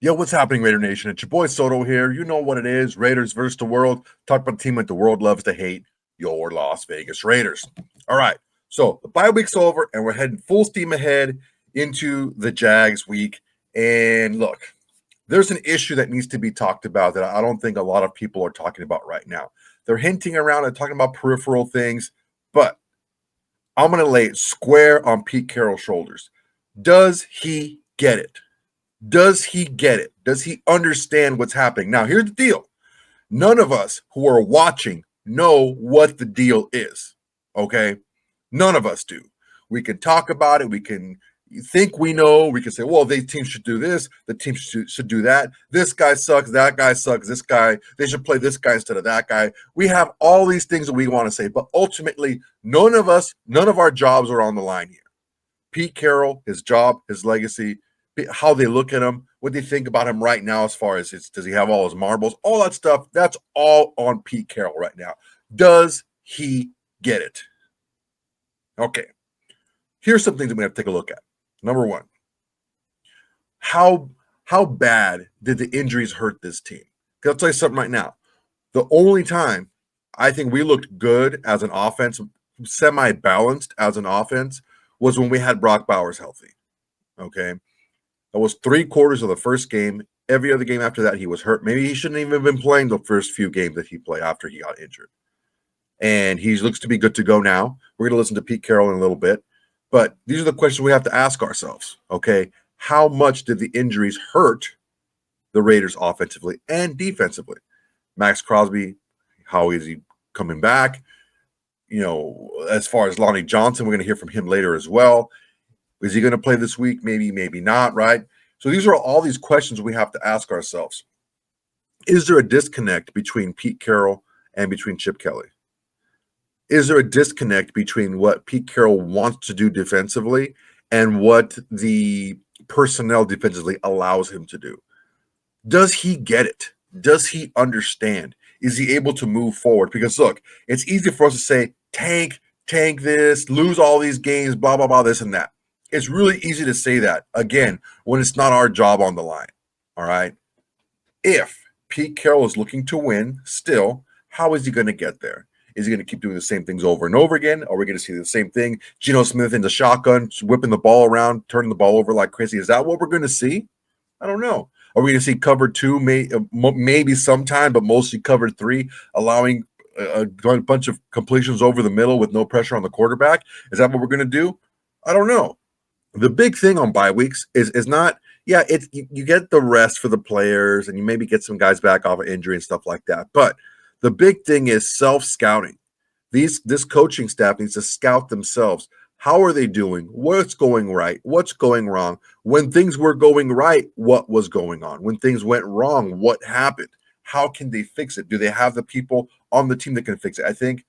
Yo, what's happening, Raider Nation? It's your boy Soto here. You know what it is. Raiders versus the world. Talk about the team that the world loves to hate, your Las Vegas Raiders. All right. So the bye week's over, and we're heading full steam ahead into the Jags week. And look, there's an issue that needs to be talked about that I don't think a lot of people are talking about right now. They're hinting around and talking about peripheral things, but I'm going to lay it square on Pete Carroll's shoulders. Does he get it? Does he get it? Does he understand what's happening? Now, here's the deal. None of us who are watching know what the deal is. Okay? None of us do. We can talk about it. We can think we know. We can say, well, the team should do this. The team should do that. This guy sucks. That guy sucks. This guy, they should play this guy instead of that guy. We have all these things that we want to say, but ultimately, none of our jobs are on the line here. Pete Carroll, his job, his legacy, how they look at him, what they think about him right now as far as does he have all his marbles, all that stuff, that's all on Pete Carroll right now. Does he get it? Okay. Here's some things that we have to take a look at. Number one, how bad did the injuries hurt this team? Because I'll tell you something right now. The only time I think we looked good as an offense, semi-balanced as an offense, was when we had Brock Bowers healthy. Okay. That was 3/4 of the first game. Every other game after that, he was hurt. Maybe he shouldn't even have been playing the first few games that he played after he got injured. And he looks to be good to go now. We're going to listen to Pete Carroll in a little bit. But these are the questions we have to ask ourselves. Okay. How much did the injuries hurt the Raiders offensively and defensively? Maxx Crosby, how is he coming back? You know, as far as Lonnie Johnson, we're going to hear from him later as well. Is he going to play this week? Maybe, maybe not, right? So these are all these questions we have to ask ourselves. Is there a disconnect between Pete Carroll and between Chip Kelly? Is there a disconnect between what Pete Carroll wants to do defensively and what the personnel defensively allows him to do? Does he get it? Does he understand? Is he able to move forward? Because look, it's easy for us to say, tank this, lose all these games, blah, blah, blah, this and that. It's really easy to say that, again, when it's not our job on the line, all right? If Pete Carroll is looking to win still, how is he going to get there? Is he going to keep doing the same things over and over again? Are we going to see the same thing? Geno Smith in the shotgun, whipping the ball around, turning the ball over like crazy. Is that what we're going to see? I don't know. Are we going to see cover two, maybe sometime, but mostly cover three, allowing a bunch of completions over the middle with no pressure on the quarterback? Is that what we're going to do? I don't know. The big thing on bye weeks is not, it's you get the rest for the players and you maybe get some guys back off of injury and stuff like that. But the big thing is self-scouting. This coaching staff needs to scout themselves. How are they doing? What's going right? What's going wrong? When things were going right, what was going on? When things went wrong, what happened? How can they fix it? Do they have the people on the team that can fix it? I think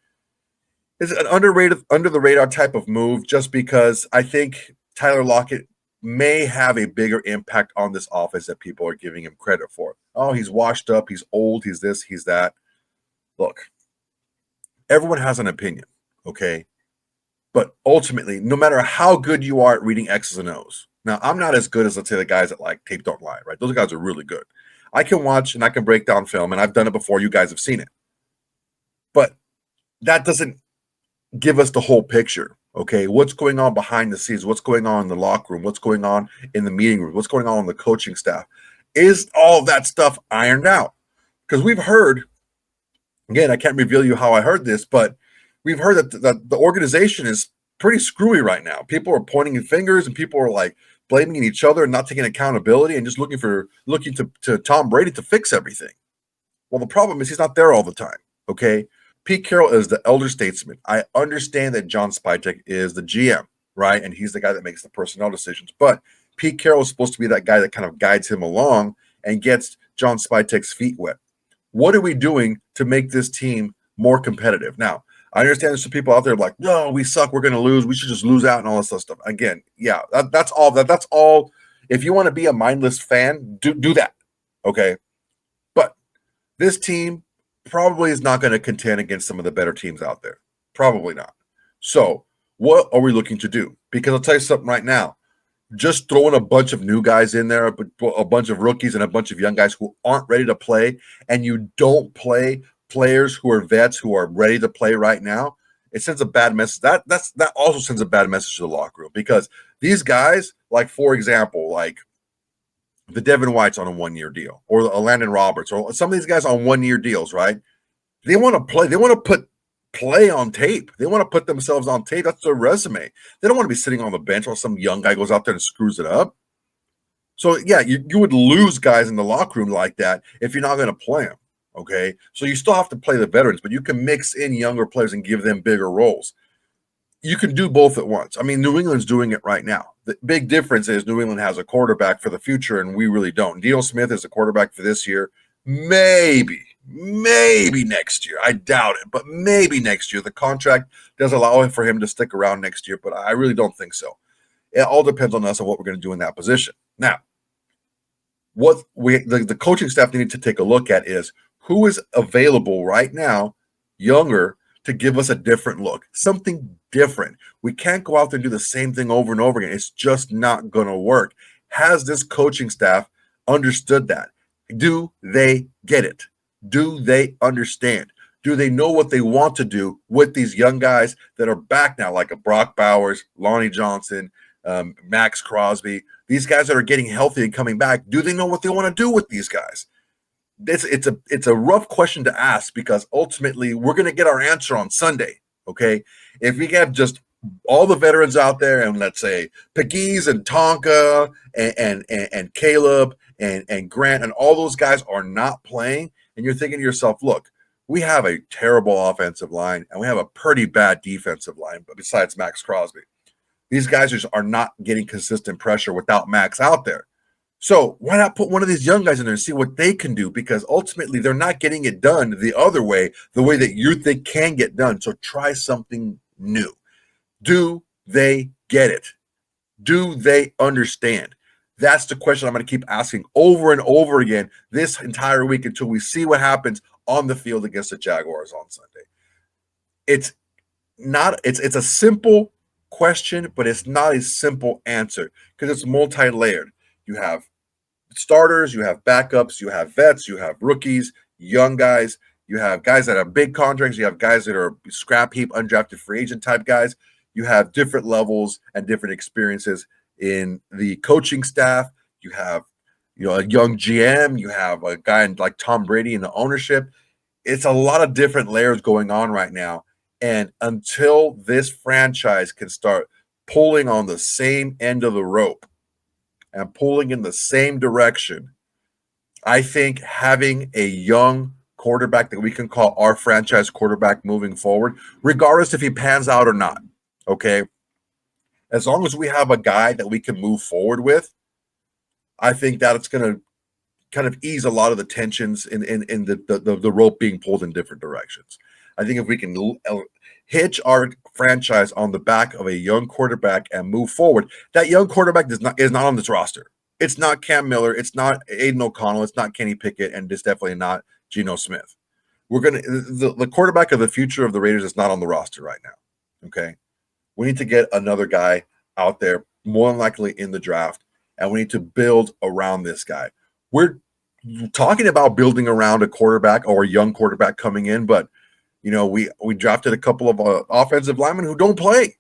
it's an underrated, under the radar type of move just because I think Tyler Lockett may have a bigger impact on this offense that people are giving him credit for. Oh, he's washed up. He's old. He's this. He's that. Look, everyone has an opinion, okay? But ultimately, no matter how good you are at reading X's and O's. Now, I'm not as good as, let's say, the guys that like tape don't lie, right? Those guys are really good. I can watch and I can break down film, and I've done it before. You guys have seen it. But that doesn't give us the whole picture. Okay, what's going on behind the scenes? What's going on in the locker room? What's going on in the meeting room? What's going on the coaching staff? Is all that stuff ironed out? Because we've heard, again, I can't reveal you how I heard this, but we've heard that the organization is pretty screwy right now. People are pointing fingers and people are like blaming each other and not taking accountability and just looking to Tom Brady to fix everything. Well, the problem is he's not there all the time. Okay. Pete Carroll is the elder statesman. I understand that John Spytek is the GM, right? And he's the guy that makes the personnel decisions. But Pete Carroll is supposed to be that guy that kind of guides him along and gets John Spytek's feet wet. What are we doing to make this team more competitive? Now, I understand there's some people out there like, no, we suck. We're going to lose. We should just lose out and all this stuff. Again, yeah, that's all. That's all. If you want to be a mindless fan, do that, okay? But this team probably is not going to contend against some of the better teams out there. Probably not. So what are we looking to do? Because I'll tell you something right now. just throwing a bunch of new guys in there, a bunch of rookies and a bunch of young guys who aren't ready to play, and you don't play players who are vets who are ready to play right now, it sends a bad message. That also sends a bad message to the locker room, because these guys, like for example, like the Devin White's on a 1-year deal, or Landon Roberts, or some of these guys on 1-year deals, right? They want to play. They want to put play on tape. They want to put themselves on tape. That's their resume. They don't want to be sitting on the bench while some young guy goes out there and screws it up. So, yeah, you would lose guys in the locker room like that if you're not going to play them, okay? So you still have to play the veterans, but you can mix in younger players and give them bigger roles. You can do both at once. I mean, New England's doing it right now. The big difference is New England has a quarterback for the future, and we really don't. Geno Smith is a quarterback for this year. Maybe next year. I doubt it, but maybe next year. The contract does allow for him to stick around next year, but I really don't think so. It all depends on us and what we're going to do in that position. Now, what the coaching staff needed to take a look at is who is available right now, younger, to give us a different look, something different. We can't go out there and do the same thing over and over again. It's just not going to work. Has this coaching staff understood that? Do they get it? Do they understand? Do they know what they want to do with these young guys that are back now, like a Brock Bowers, Lonnie Johnson, Maxx Crosby, these guys that are getting healthy and coming back? Do they know what they want to do with these guys? It's a rough question to ask, because ultimately we're going to get our answer on Sunday, okay? If we have just all the veterans out there, and let's say Pegues and Tonka and Caleb and Grant and all those guys are not playing, and you're thinking to yourself, look, we have a terrible offensive line and we have a pretty bad defensive line, but besides Maxx Crosby, these guys just are not getting consistent pressure without Max out there. So why not put one of these young guys in there and see what they can do? Because ultimately they're not getting it done the other way, the way that you think can get done. So try something new. Do they get it? Do they understand? That's the question I'm going to keep asking over and over again this entire week until we see what happens on the field against the Jaguars on Sunday. It's a simple question, but it's not a simple answer because it's multi-layered. You have starters, you have backups, you have vets, you have rookies, young guys, you have guys that have big contracts, you have guys that are scrap heap, undrafted free agent type guys. You have different levels and different experiences in the coaching staff. You have, a young GM, you have a guy like Tom Brady in the ownership. It's a lot of different layers going on right now. And until this franchise can start pulling on the same end of the rope and pulling in the same direction, I think having a young quarterback that we can call our franchise quarterback moving forward, regardless if he pans out or not, okay, as long as we have a guy that we can move forward with, I think that it's going to kind of ease a lot of the tensions in the rope being pulled in different directions. I think if we can hitch our franchise on the back of a young quarterback and move forward, that young quarterback is not on this roster. It's not Cam Miller. It's not Aiden O'Connell. It's not Kenny Pickett, and it's definitely not Geno Smith. The quarterback of the future of the Raiders is not on the roster right now. Okay, we need to get another guy out there, more than likely in the draft, and we need to build around this guy. We're talking about building around a quarterback or a young quarterback coming in, but we drafted a couple of offensive linemen who don't play.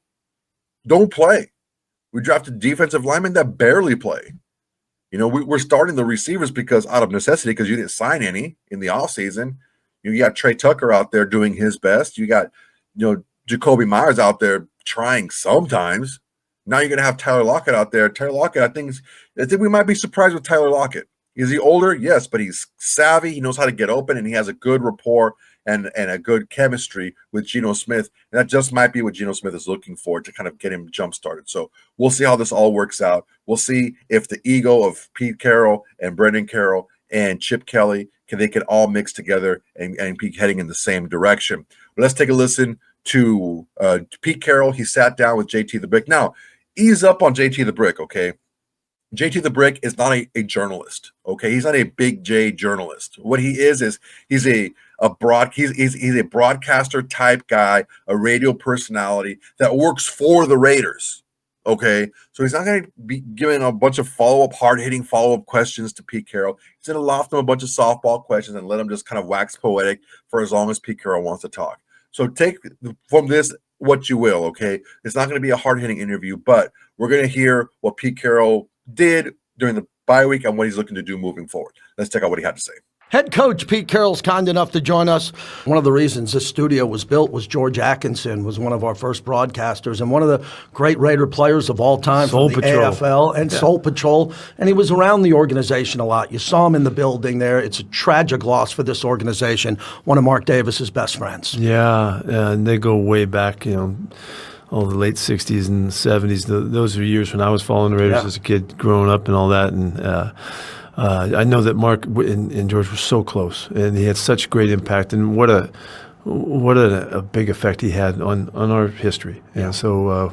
We drafted defensive linemen that barely play. We're starting the receivers because out of necessity, because you didn't sign any in the offseason. You got Trey Tucker out there doing his best. You got, Jakobi Meyers out there trying sometimes. Now you're going to have Tyler Lockett out there. Tyler Lockett, I think we might be surprised with Tyler Lockett. Is he older? Yes, but he's savvy. He knows how to get open, and he has a good rapport and a good chemistry with Geno Smith. And that just might be what Geno Smith is looking for to kind of get him jump-started. So we'll see how this all works out. We'll see if the ego of Pete Carroll and Brendan Carroll and Chip Kelly they can all mix together and be heading in the same direction. But let's take a listen to Pete Carroll. He sat down with JT the Brick. Now, ease up on JT the Brick, okay? JT the Brick is not a journalist, okay? He's not a big J journalist. What he is he's a broadcaster type guy, a radio personality that works for the Raiders, Okay, so he's not going to be giving a bunch of hard-hitting follow-up questions to Pete Carroll. He's going to loft him a bunch of softball questions and let him just kind of wax poetic for as long as Pete Carroll wants to talk. So take from this what you will, okay? It's not going to be a hard-hitting interview, but we're going to hear what Pete Carroll did during the bye week and what he's looking to do moving forward. Let's check out what he had to say. Head coach Pete Carroll's kind enough to join us. One of the reasons this studio was built was George Atkinson was one of our first broadcasters and one of the great Raider players of all time from the AFL and Soul Patrol. And he was around the organization a lot. You saw him in the building there. It's a tragic loss for this organization. One of Mark Davis's best friends. Yeah, and they go way back, all the late 60s and 70s. Those are years when I was following the Raiders as a kid growing up and all that. And I know that Mark and George were so close, and he had such great impact, and what a big effect he had on our history. And so,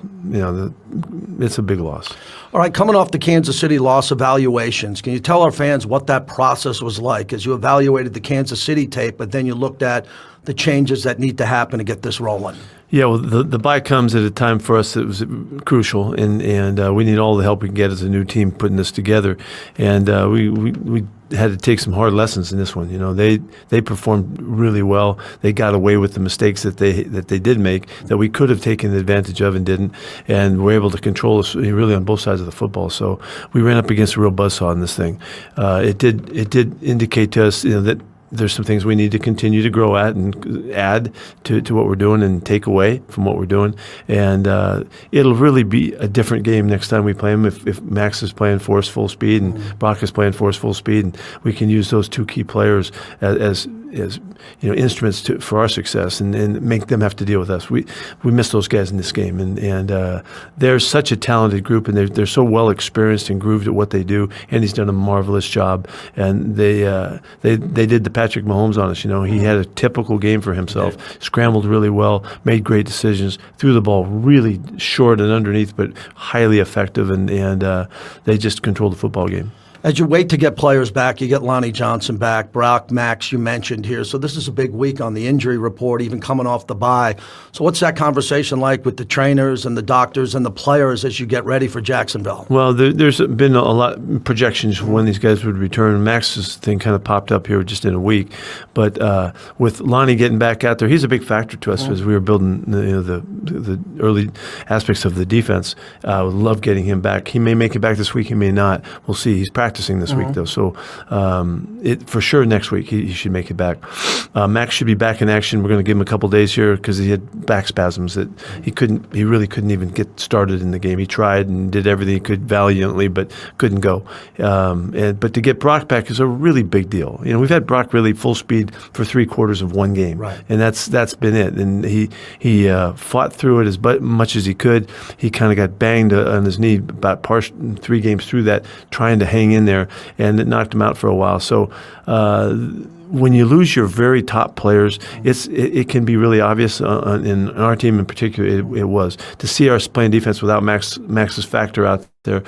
it's a big loss. All right, coming off the Kansas City loss evaluations, can you tell our fans what that process was like as you evaluated the Kansas City tape, but then you looked at the changes that need to happen to get this rolling? Yeah, well, the bye comes at a time for us that was crucial, and we need all the help we can get as a new team putting this together. And we had to take some hard lessons in this one. They performed really well. They got away with the mistakes that they did make that we could have taken advantage of and didn't, and were able to control us really on both sides of the football. So we ran up against a real buzzsaw in this thing. It did indicate to us that there's some things we need to continue to grow at and add to what we're doing and take away from what we're doing. And it'll really be a different game next time we play them if Maxx is playing for us full speed and Brock is playing for us full speed, and we can use those two key players as instruments for our success and make them have to deal with us. We miss those guys in this game, and they're such a talented group, and they're so well experienced and grooved at what they do. And he's done a marvelous job, and they did the Patrick Mahomes on us. He had a typical game for himself. Scrambled really well, made great decisions, threw the ball really short and underneath, but highly effective, and they just controlled the football game. As you wait to get players back, you get Lonnie Johnson back, Brock, Maxx, you mentioned here. So this is a big week on the injury report, even coming off the bye. So what's that conversation like with the trainers and the doctors and the players as you get ready for Jacksonville? Well, there's been a lot of projections for when these guys would return. Max's thing kind of popped up here just in a week. But with Lonnie getting back out there, he's a big factor to us as we were building the early aspects of the defense. I would love getting him back. He may make it back this week, he may not. We'll see. He's practicing this week, though, so for sure next week he should make it back. Maxx should be back in action. We're going to give him a couple days here because he had back spasms that he really couldn't even get started in the game. He tried and did everything he could valiantly, but couldn't go. But to get Brock back is a really big deal. We've had Brock really full speed for 3/4 of one game, right, and that's been it. And he fought through it as much as he could. He kind of got banged on his knee about 3 games through that, trying to hang in there, and it knocked him out for a while. So when you lose your very top players, it can be really obvious. In our team in particular, it was. To see us playing defense without Max's factor out there,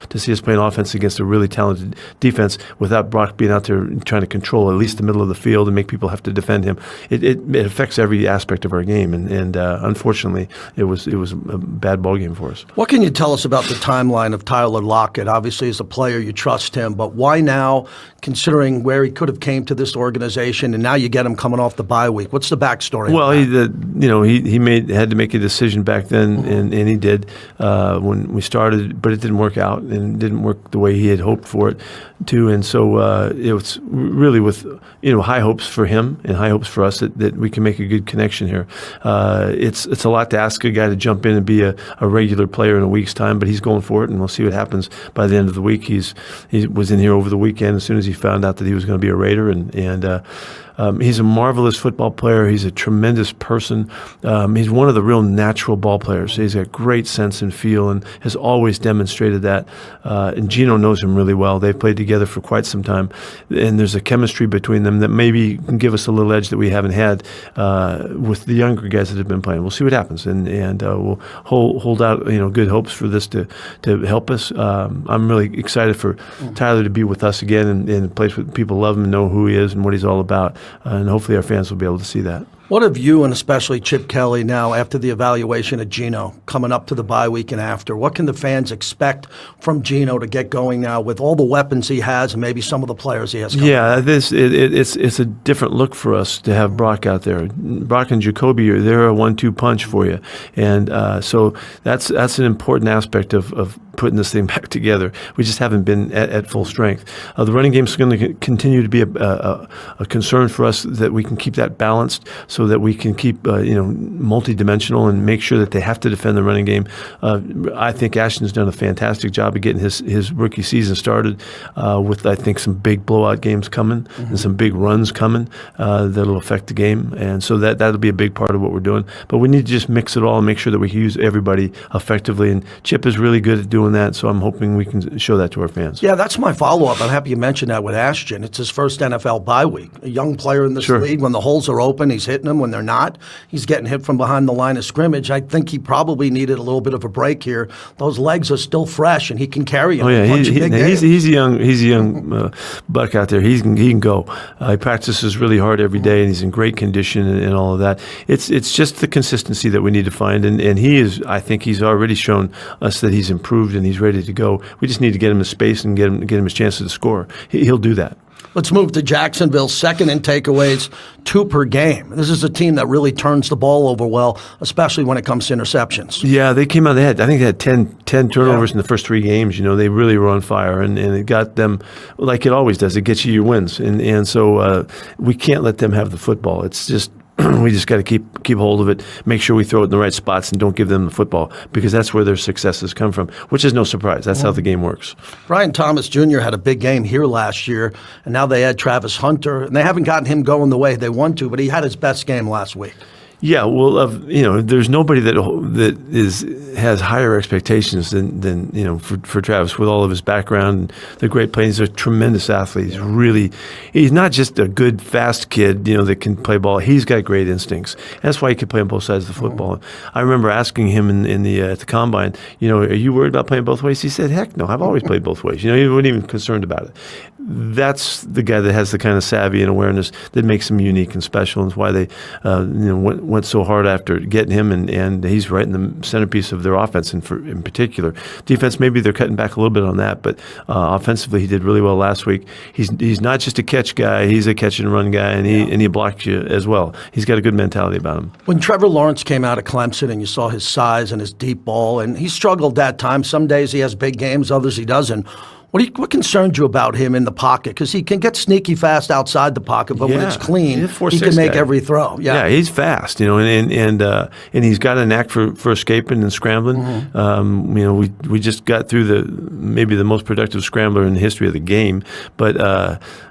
to see us playing offense against a really talented defense without Brock being out there trying to control at least the middle of the field and make people have to defend him, it affects every aspect of our game. And unfortunately, it was a bad ball game for us. What can you tell us about the timeline of Tyler Lockett? Obviously, as a player, you trust him, but why now, considering where he could have came to this organization, and now you get him coming off the bye week? What's the backstory? Well, he had to make a decision back then, and he did when we started, but it didn't work out and didn't work the way he had hoped for it to. And so it was really with high hopes for him and high hopes for us that we can make a good connection here. It's a lot to ask a guy to jump in and be a regular player in a week's time, but he's going for it, and we'll see what happens by the end of the week. He was in here over the weekend as soon as he found out that he was going to be a Raider, and he's a marvelous football player. He's a tremendous person. He's one of the real natural ball players. He's got great sense and feel and has always demonstrated that. And Geno knows him really well. They've played together for quite some time, and there's a chemistry between them that maybe can give us a little edge that we haven't had with the younger guys that have been playing. We'll see what happens, and we'll hold out good hopes for this to help us. I'm really excited for Tyler to be with us again in a place where people love him and know who he is and what he's all about. And hopefully our fans will be able to see that. What have you, and especially Chip Kelly, now after the evaluation of Geno, coming up to the bye week and after, what can the fans expect from Geno to get going now with all the weapons he has and maybe some of the players he has coming? Yeah, it's a different look for us to have Brock out there. Brock and Jakobi, they're a 1-2 punch for you. And so that's an important aspect of putting this thing back together. We just haven't been at full strength. The running game is going to continue to be a concern for us, that we can keep that balanced so that we can keep multi-dimensional and make sure that they have to defend the running game. I think Ashton's done a fantastic job of getting his rookie season started with, I think, some big blowout games coming and some big runs coming that'll affect the game. And so that'll be a big part of what we're doing. But we need to just mix it all and make sure that we can use everybody effectively. And Chip is really good at doing that, so I'm hoping we can show that to our fans. Yeah, that's my follow-up. I'm happy you mentioned that with Ashton. It's his first NFL bye week. A young player in this league, when the holes are open, he's hitting them. When they're not, he's getting hit from behind the line of scrimmage. I think he probably needed a little bit of a break here. Those legs are still fresh, and he can carry them. Oh yeah, he's a young buck out there. He can go. He practices really hard every day, and he's in great condition and all of that. It's just the consistency that we need to find, and he is. I think he's already shown us that he's improved and he's ready to go. We just need to get him his space and get him his chances to score. He'll do that. Let's move to Jacksonville, second in takeaways, 2 per game. This is a team that really turns the ball over well, especially when it comes to interceptions. Yeah, they came out. I think they had 10 turnovers in the first 3 games. They really were on fire, and it got them, like it always does, it gets you your wins. And so we can't let them have the football. It's just, we just got to keep hold of it, make sure we throw it in the right spots and don't give them the football, because that's where their successes come from, which is no surprise. That's how the game works. Brian Thomas Jr. had a big game here last year, and now they add Travis Hunter, and they haven't gotten him going the way they want to, but he had his best game last week. Yeah, well, there's nobody that has higher expectations than for Travis, with all of his background and the great play. He's a tremendous athlete. He's not just a good, fast kid, that can play ball. He's got great instincts. That's why he can play on both sides of the football. I remember asking him at the combine, are you worried about playing both ways? He said, heck no, I've always played both ways. He wasn't even concerned about it. That's the guy that has the kind of savvy and awareness that makes him unique and special, and is why they went so hard after getting him, and he's right in the centerpiece of their offense in particular. Defense, maybe they're cutting back a little bit on that, but offensively he did really well last week. He's not just a catch guy, he's a catch and run guy, and he blocks you as well. He's got a good mentality about him. When Trevor Lawrence came out of Clemson and you saw his size and his deep ball, and he struggled that time. Some days he has big games, others he doesn't. What concerns you about him in the pocket? Because he can get sneaky fast outside the pocket, but when it's clean, he can make every throw. Yeah, he's fast, and he's got a knack for escaping and scrambling. We just got through maybe the most productive scrambler in the history of the game, but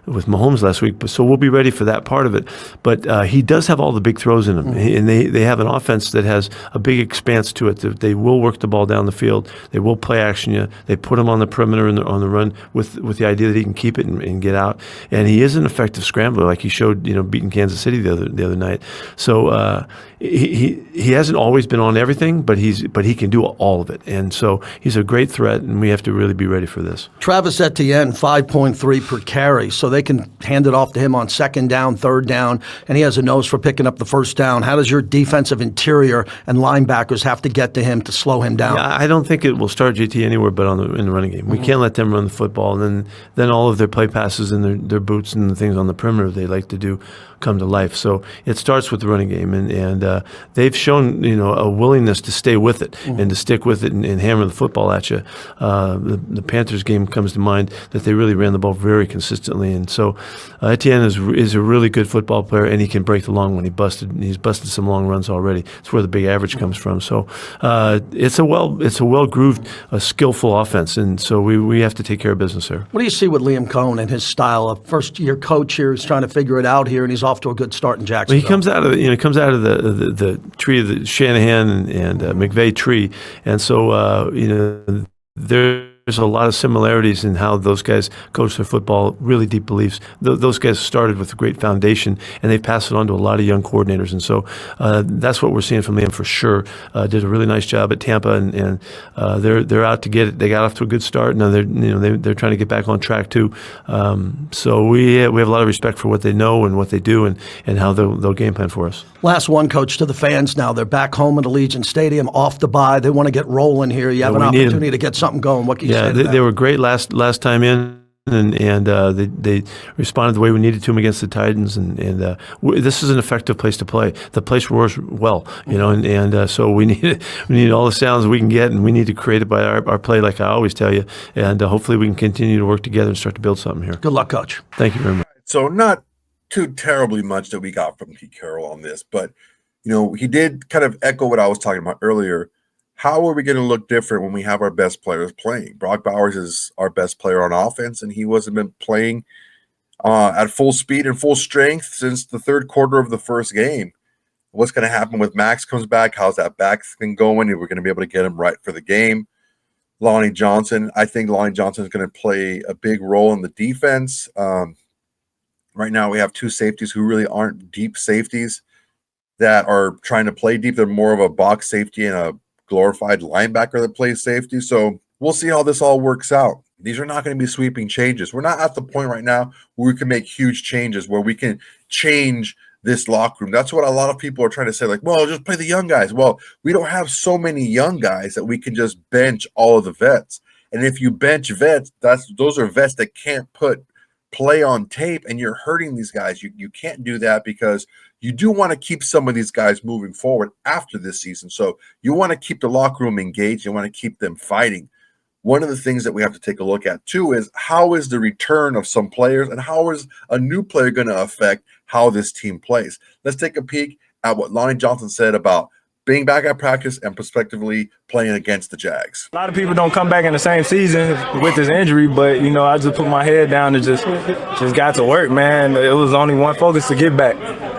with Mahomes last week. So we'll be ready for that part of it. But he does have all the big throws in him, and they have an offense that has a big expanse to it. They will work the ball down the field. They will play action you. They put him on the perimeter and on the run with the idea that he can keep it and get out. And he is an effective scrambler, like he showed, beating Kansas City the other night. So he hasn't always been on everything, but he can do all of it. And so he's a great threat, and we have to really be ready for this. Travis Etienne, 5.3 per carry, so they can hand it off to him on second down, third down, and he has a nose for picking up the first down. How does your defensive interior and linebackers have to get to him to slow him down? Yeah, I don't think it will start JT anywhere but in the running game. We can't let them run the football, and then all of their play passes and their boots and the things on the perimeter they like to do come to life. So it starts with the running game, and they've shown a willingness to stay with it and to stick with it and hammer the football at you. The Panthers game comes to mind that they really ran the ball very consistently, and so Etienne is a really good football player, and he can break the long one. He's busted some long runs already. It's where the big average comes from. So it's a well grooved, skillful offense, and so we have to take care of business there. What do you see with Liam Cohn and his style? A first year coach here is trying to figure it out here, and he's off to a good start in Jacksonville. Well, he comes out of the tree of the Shanahan and McVay tree, and so there's there's a lot of similarities in how those guys coach their football, really deep beliefs. Those guys started with a great foundation, and they've passed it on to a lot of young coordinators. And so that's what we're seeing from them for sure. Did a really nice job at Tampa, and they're out to get it. They got off to a good start, and they're trying to get back on track too. So we have a lot of respect for what they know and what they do, and how they'll game plan for us. Last one, Coach, to the fans now. They're back home at Allegiant Stadium, off the bye. They want to get rolling here. You have an opportunity to get something going. What can you say to that? They were great last time in, and they responded the way we needed to them against the Titans, and this is an effective place to play. The place roars well, and so we need all the sounds we can get, and we need to create it by our play, like I always tell you, and hopefully we can continue to work together and start to build something here. Good luck, Coach. Thank you very much. So not too terribly much that we got from Pete Carroll on this, but he did kind of echo what I was talking about earlier. How are we going to look different when we have our best players playing? Brock Bowers is our best player on offense, and he wasn't been playing at full speed and full strength since the third quarter of the first game. What's going to happen with Maxx comes back? How's that back thing going? Are we going to be able to get him right for the game? Lonnie Johnson, I think Lonnie Johnson is going to play a big role in the defense. Right now we have two safeties who really aren't deep safeties that are trying to play deep. They're more of a box safety and a glorified linebacker that plays safety. So we'll see how this all works out. These are not going to be sweeping changes. We're not at the point right now where we can make huge changes, where we can change this locker room. That's what a lot of people are trying to say, like, well, just play the young guys. Well, we don't have so many young guys that we can just bench all of the vets. And if you bench vets, those are vets that can't play on tape, and you're hurting these guys. You can't do that, because you do want to keep some of these guys moving forward after this season. So you want to keep the locker room engaged. You want to keep them fighting. One of the things that we have to take a look at too is, how is the return of some players, and how is a new player going to affect how this team plays? Let's take a peek at what Lonnie Johnson said about being back at practice and prospectively playing against the Jags. A lot of people don't come back in the same season with this injury, but I just put my head down and just got to work, man. It was only one focus, to get back.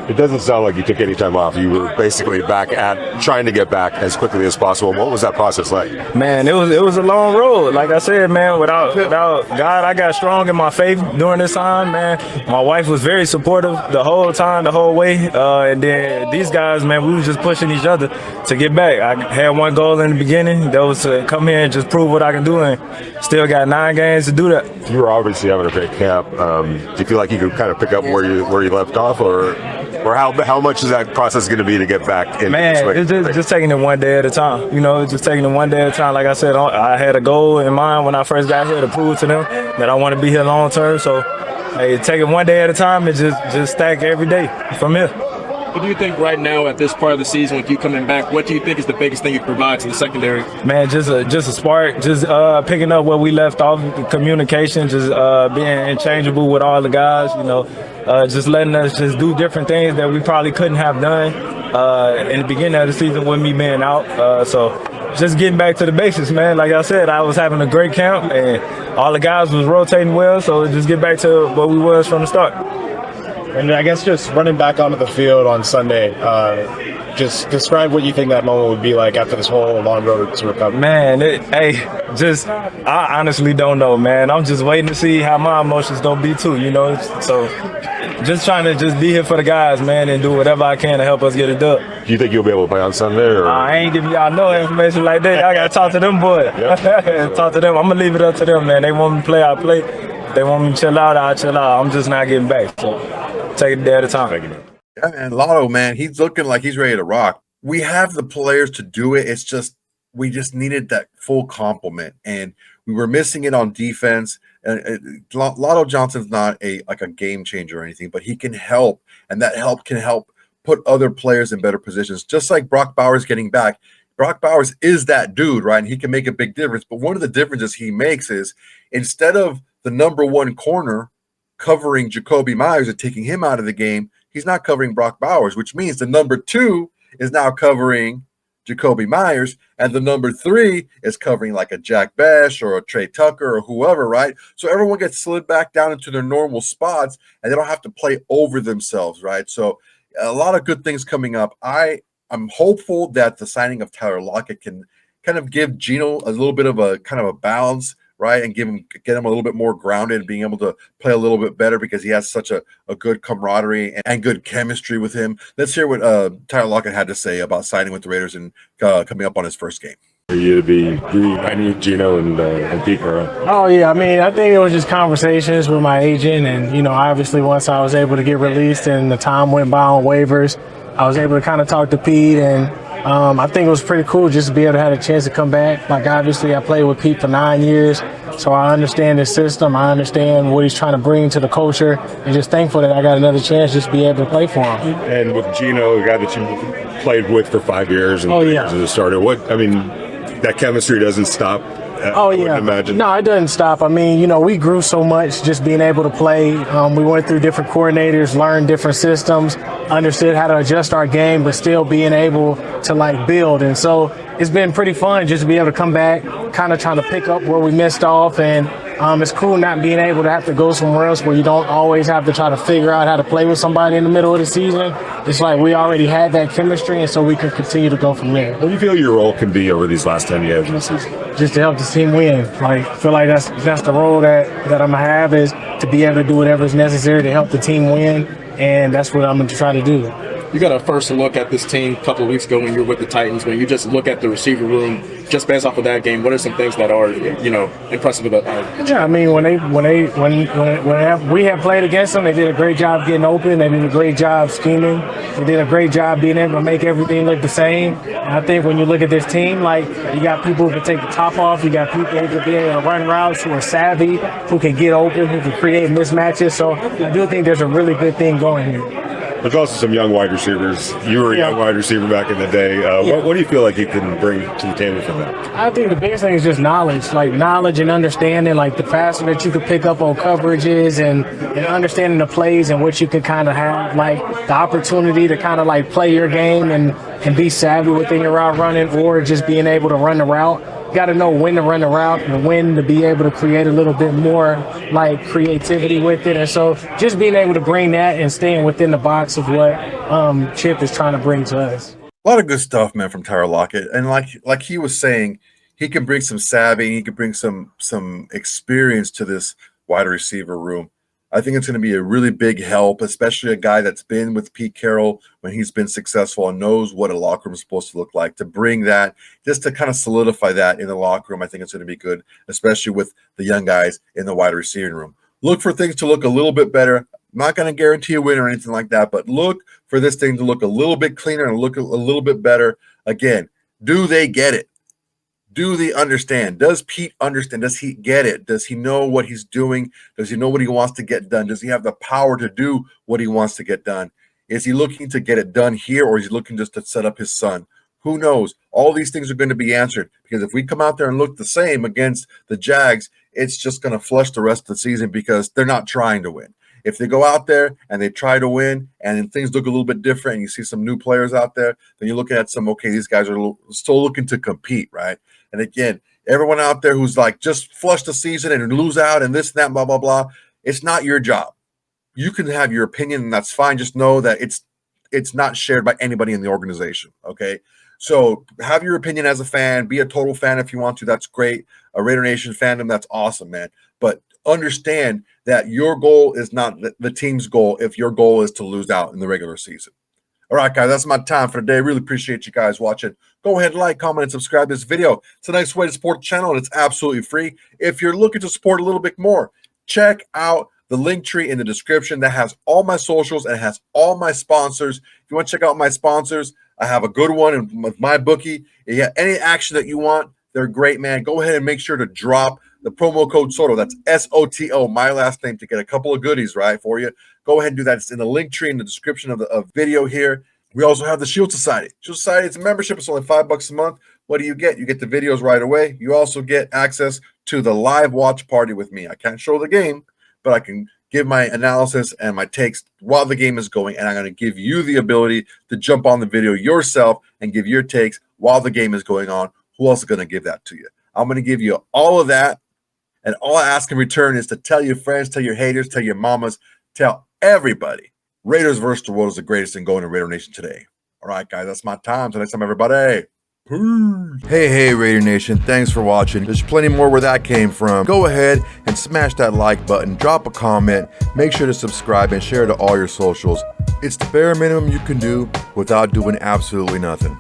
It doesn't sound like you took any time off. You were basically back at trying to get back as quickly as possible. What was that process like? Man, it was a long road. Like I said, man, without God, I got strong in my faith during this time, man. My wife was very supportive the whole time, the whole way. And then these guys, man, we was just pushing each other to get back. I had one goal in the beginning. That was to come here and just prove what I can do, and still got 9 games to do that. You were obviously having a great camp. Do you feel like you could kind of pick up where you left off, or how much is that process going to be to get back in? Man, it's just taking it one day at a time. Just taking it one day at a time. Like I said, I had a goal in mind when I first got here, to prove to them that I want to be here long term. So, hey, take it one day at a time and just stack every day from here. What do you think right now at this part of the season, with you coming back, what do you think is the biggest thing you provide to the secondary? Man, just a spark, just picking up where we left off, communication, just being interchangeable with all the guys, just letting us just do different things that we probably couldn't have done in the beginning of the season with me being out. So just getting back to the basics, man. Like I said, I was having a great camp, and all the guys was rotating well, so just get back to what we was from the start. And I guess just running back onto the field on Sunday, just describe what you think that moment would be like after this whole long road to recover. Man, I honestly don't know, man. I'm just waiting to see how my emotions gonna be too, So just trying to just be here for the guys, man, and do whatever I can to help us get it done. Do you think you'll be able to play on Sunday? Or? I ain't giving y'all no information like that. I gotta talk to them boys. Yep. Talk to them. I'm gonna leave it up to them, man. They want me to play, I play. If they want me to chill out, I'll chill out. I'm just not getting back. So take it a day at a time. Yeah, man. Lotto, man, he's looking like he's ready to rock. We have the players to do it. It's just we just needed that full complement, and we were missing it on defense. Lotto Johnson's not a game changer or anything, but he can help, and that help can help put other players in better positions. Just like Brock Bowers getting back. Brock Bowers is that dude, right? And he can make a big difference. But one of the differences he makes is, instead of the number one corner covering Jakobi Meyers and taking him out of the game, he's not covering Brock Bowers, which means the number 2 is now covering Jakobi Meyers, and the number 3 is covering like a Jack Besh or a Trey Tucker or whoever, right? So everyone gets slid back down into their normal spots, and they don't have to play over themselves, right? So a lot of good things coming up. I'm hopeful that the signing of Tyler Lockett can kind of give Geno a little bit of a kind of a balance right, and get him a little bit more grounded, being able to play a little bit better because he has such a good camaraderie and good chemistry with him. Let's hear what Tyler Lockett had to say about signing with the Raiders and coming up on his first game. For you to be signing Geno and Pete Carroll? Oh, yeah. I mean, I think it was just conversations with my agent. And, you know, obviously once I was able to get released and the time went by on waivers, I was able to kind of talk to Pete. And I think it was pretty cool just to be able to have a chance to come back. Like, obviously, I played with Pete for 9 years, so I understand his system. I understand what he's trying to bring to the culture, and just thankful that I got another chance just to be able to play for him. And with Geno, a guy that you played with for 5 years and as a starter, that chemistry doesn't stop. I wouldn't imagine. No, it doesn't stop. I mean, you know, we grew so much just being able to play. We went through different coordinators, learned different systems, understood how to adjust our game, but still being able to, like, build. And so it's been pretty fun just to be able to come back, kind of trying to pick up where we missed off. And it's cool not being able to have to go somewhere else where you don't always have to try to figure out how to play with somebody in the middle of the season. It's like we already had that chemistry, and so we can continue to go from there. What do you feel your role can be over these last 10 years? Just to help the team win. Like, I feel like that's the role that I'm going to have, is to be able to do whatever is necessary to help the team win, and that's what I'm going to try to do. You got a first look at this team a couple of weeks ago when you were with the Titans. When you just look at the receiver room, just based off of that game, what are some things that are, you know, impressive about that? Yeah, I mean, when we have played against them, they did a great job getting open. They did a great job scheming. They did a great job being able to make everything look the same. And I think when you look at this team, like, you got people who can take the top off. You got people who can be able to run routes, who are savvy, who can get open, who can create mismatches. So I do think there's a really good thing going here. There's also some young wide receivers. You were a young wide receiver back in the day. What do you feel like you can bring to the table from that? I think the biggest thing is just knowledge, like knowledge and understanding, like the faster that you can pick up on coverages and understanding the plays and what you can kind of have, like the opportunity to kind of like play your game and be savvy within your route running, or just being able to run the route. You got to know when to run the route and when to be able to create a little bit more like creativity with it. And so just being able to bring that and staying within the box of what Chip is trying to bring to us. A lot of good stuff, man, from Tyler Lockett. And like he was saying, he can bring some savvy, he can bring some experience to this wide receiver room. I think it's going to be a really big help, especially a guy that's been with Pete Carroll when he's been successful and knows what a locker room is supposed to look like. To bring that, just to kind of solidify that in the locker room, I think it's going to be good, especially with the young guys in the wide receiving room. Look for things to look a little bit better. I'm not going to guarantee a win or anything like that, but look for this thing to look a little bit cleaner and look a little bit better. Again, do they get it? Do they understand? Does Pete understand? Does he get it? Does he know what he's doing? Does he know what he wants to get done? Does he have the power to do what he wants to get done? Is he looking to get it done here, or is he looking just to set up his son? Who knows? All these things are going to be answered, because if we come out there and look the same against the Jags, it's just going to flush the rest of the season because they're not trying to win. If they go out there and they try to win and things look a little bit different and you see some new players out there, then you're looking at these guys are still looking to compete, right? And again, everyone out there who's like, just flush the season and lose out and this and that, blah, blah, blah, it's not your job. You can have your opinion, and that's fine. Just know that it's not shared by anybody in the organization, okay? So have your opinion as a fan. Be a total fan if you want to. That's great. A Raider Nation fandom, that's awesome, man. But understand that your goal is not the team's goal if your goal is to lose out in the regular season. All right, guys, that's my time for today. Really appreciate you guys watching. Go ahead and like, comment, and subscribe to this video. It's a nice way to support the channel, and it's absolutely free. If you're looking to support a little bit more, check out the link tree in the description that has all my socials and has all my sponsors. If you want to check out my sponsors, I have a good one with my bookie. Yeah, any action that you want, they're great, man. Go ahead and make sure to drop the promo code SOTO. That's SOTO, my last name, to get a couple of goodies, right, for you. Go ahead and do that. It's in the link tree in the description of the video here. We also have the Shield Society. Shield Society, it's a membership. It's only $5 a month. What do you get? You get the videos right away. You also get access to the live watch party with me. I can't show the game, but I can give my analysis and my takes while the game is going, and I'm going to give you the ability to jump on the video yourself and give your takes while the game is going on. Who else is going to give that to you? I'm going to give you all of that, and all I ask in return is to tell your friends, tell your haters, tell your mamas, tell everybody Raiders versus the world is the greatest thing going in Raider Nation today. All right, guys, that's my time. Till next time, everybody. Hey, Raider Nation, thanks for watching. There's plenty more where that came from. Go ahead and smash that like button, drop a comment, make sure to subscribe and share to all your socials. It's the bare minimum you can do without doing absolutely nothing.